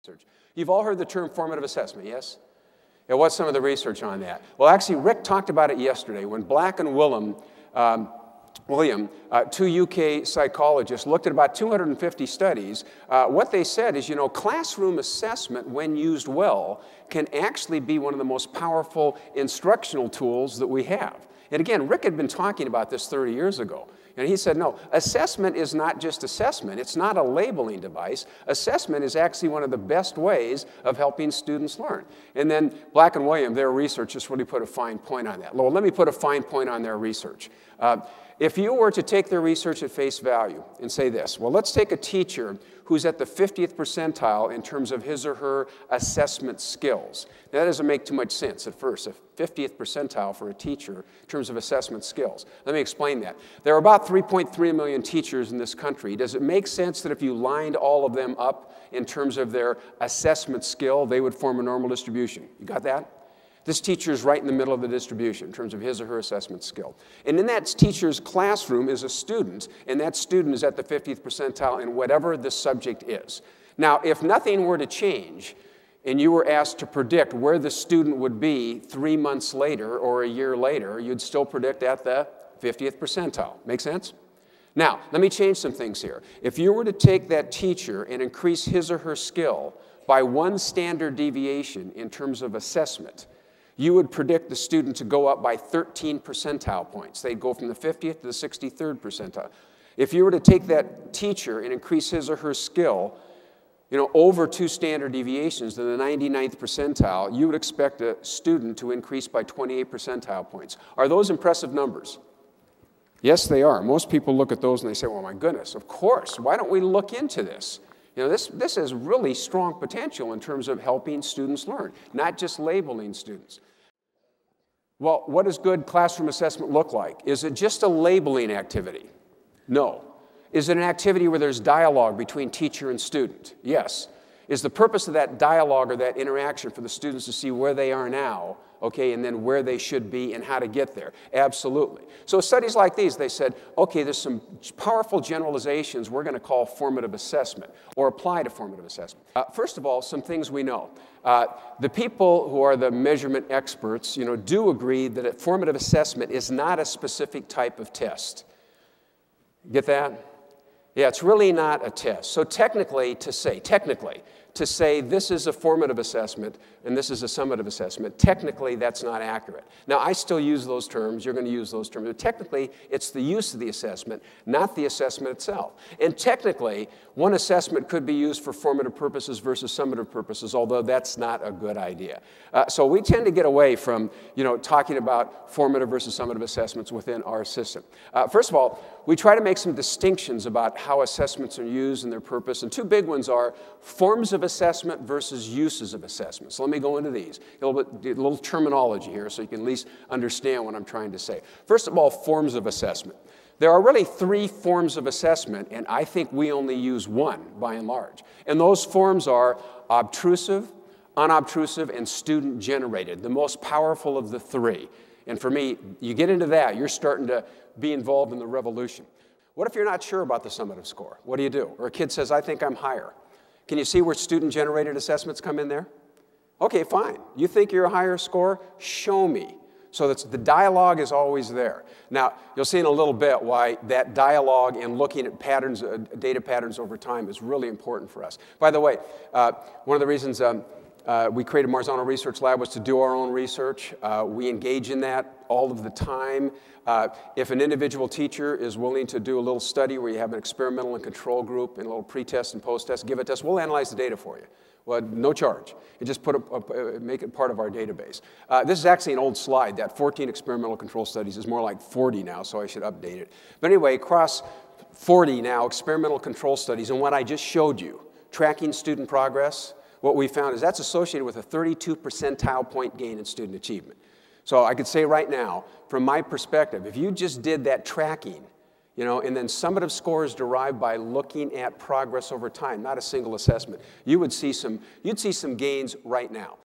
research. You've all heard the term formative assessment, yes? Yeah, what's some of the research on that? Well, actually, Rick talked about it yesterday when Black and William, two UK psychologists, looked at about 250 studies. What they said is, you know, classroom assessment, when used well, can actually be one of the most powerful instructional tools that we have. And again, Rick had been talking about this 30 years ago. And he said, no, assessment is not just assessment. It's not a labeling device. Assessment is actually one of the best ways of helping students learn. And then Black and William, their research just really put a fine point on that. Well, let me put a fine point on their research. If you were to take their research at face value and say this, well, let's take a teacher who's at the 50th percentile in terms of his or her assessment skills. Now, that doesn't make too much sense at first, a 50th percentile for a teacher in terms of assessment skills. Let me explain that. There are about 3.3 million teachers in this country. Does it make sense that if you lined all of them up in terms of their assessment skill, they would form a normal distribution? You got that? This teacher is right in the middle of the distribution in terms of his or her assessment skill. And in that teacher's classroom is a student, and that student is at the 50th percentile in whatever the subject is. Now, if nothing were to change, and you were asked to predict where the student would be 3 months later or a year later, you'd still predict at the 50th percentile. Make sense? Now, let me change some things here. If you were to take that teacher and increase his or her skill by 1 standard deviation in terms of assessment, you would predict the student to go up by 13 percentile points. They'd go from the 50th to the 63rd percentile. If you were to take that teacher and increase his or her skill, you know, over 2 standard deviations to the 99th percentile, you would expect a student to increase by 28 percentile points. Are those impressive numbers? Yes, they are. Most people look at those and they say, well, my goodness, of course, why don't we look into this? You know, this has really strong potential in terms of helping students learn, not just labeling students. Well, what does good classroom assessment look like? Is it just a labeling activity? No. Is it an activity where there's dialogue between teacher and student? Yes. Is the purpose of that dialogue or that interaction for the students to see where they are now, okay, and then where they should be and how to get there? Absolutely. So studies like these, they said, okay, there's some powerful generalizations we're going to call formative assessment or apply to formative assessment. First of all, some things we know. The people who are the measurement experts, you know, do agree that a formative assessment is not a specific type of test. Get that? Yeah, it's really not a test. So technically, to say this is a formative assessment and this is a summative assessment, technically that's not accurate. Now, I still use those terms. You're going to use those terms. But technically, it's the use of the assessment, not the assessment itself. And technically, one assessment could be used for formative purposes versus summative purposes, although that's not a good idea. So we tend to get away from, you know, talking about formative versus summative assessments within our system. First of all, we try to make some distinctions about how assessments are used and their purpose. And 2 big ones are forms of assessment versus uses of assessment. So let me go into these. A little terminology here so you can at least understand what I'm trying to say. First of all, forms of assessment. There are really 3 forms of assessment, and I think we only use 1 by and large. And those forms are obtrusive, unobtrusive, and student-generated, the most powerful of the 3. And for me, you get into that, you're starting to be involved in the revolution. What if you're not sure about the summative score? What do you do? Or a kid says, I think I'm higher. Can you see where student-generated assessments come in there? Okay, fine. You think you're a higher score? Show me. So the dialogue is always there. Now, you'll see in a little bit why that dialogue and looking at patterns, data patterns over time is really important for us. By the way, one of the reasons we created Marzano Research Lab was to do our own research. We engage in that all of the time. If an individual teacher is willing to do a little study where you have an experimental and control group and a little pre-test and post-test, give it to us, we'll analyze the data for you. Well, no charge. You just make it part of our database. This is actually an old slide. That 14 experimental control studies is more like 40 now, so I should update it. But anyway, across 40 now experimental control studies, and what I just showed you, tracking student progress, what we found is that's associated with a 32 percentile point gain in student achievement. So I could say right now, from my perspective, if you just did that tracking, you know, and then summative scores derived by looking at progress over time, not a single assessment, you'd see some gains right now.